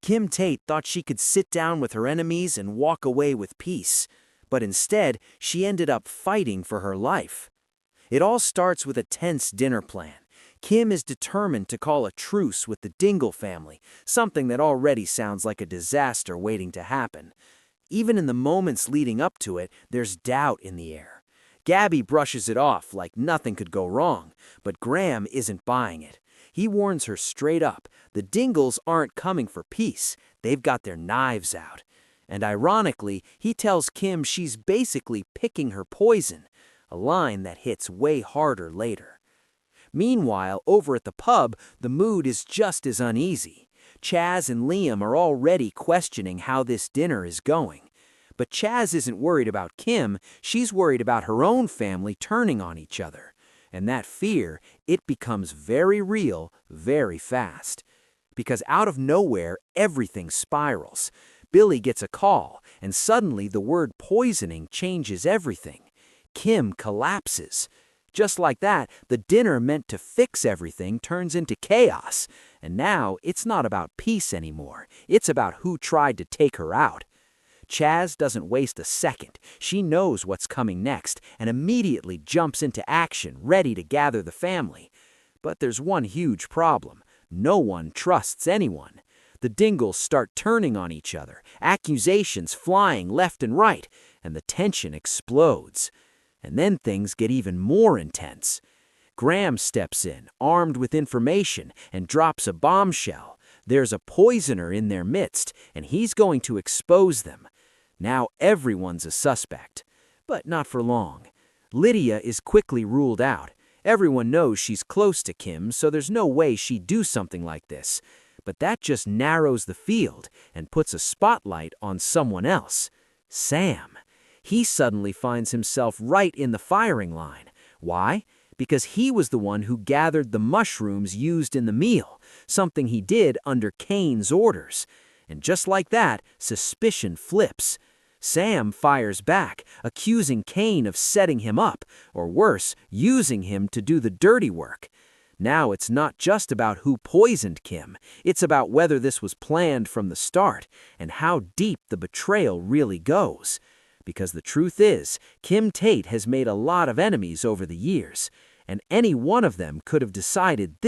Kim Tate thought she could sit down with her enemies and walk away with peace, but instead she ended up fighting for her life. It all starts with a tense dinner plan. Kim is determined to call a truce with the Dingle family, something that already sounds like a disaster waiting to happen. Even in the moments leading up to it, there's doubt in the air. Gabby brushes it off like nothing could go wrong, but Graham isn't buying it. He warns her straight up, the Dingles aren't coming for peace, they've got their knives out. And ironically, he tells Kim she's basically picking her poison, a line that hits way harder later. Meanwhile, over at the pub, the mood is just as uneasy. Chaz and Liam are already questioning how this dinner is going. But Chaz isn't worried about Kim, she's worried about her own family turning on each other. And that fear, it becomes very real, very fast. Because out of nowhere, everything spirals. Billy gets a call, and suddenly the word poisoning changes everything. Kim collapses. Just like that, the dinner meant to fix everything turns into chaos. And now it's not about peace anymore. It's about who tried to take her out. Chaz doesn't waste a second. She knows what's coming next and immediately jumps into action, ready to gather the family. But there's one huge problem. No one trusts anyone. The Dingles start turning on each other, accusations flying left and right, and the tension explodes. And then things get even more intense. Graham steps in, armed with information, and drops a bombshell. There's a poisoner in their midst, and he's going to expose them. Now everyone's a suspect. But not for long. Lydia is quickly ruled out. Everyone knows she's close to Kim, so there's no way she'd do something like this. But that just narrows the field and puts a spotlight on someone else. Sam. He suddenly finds himself right in the firing line. Why? Because he was the one who gathered the mushrooms used in the meal, something he did under Cain's orders. And just like that, suspicion flips. Sam fires back, accusing Cain of setting him up, or worse, using him to do the dirty work. Now it's not just about who poisoned Kim, it's about whether this was planned from the start, and how deep the betrayal really goes. Because the truth is, Kim Tate has made a lot of enemies over the years, and any one of them could have decided this.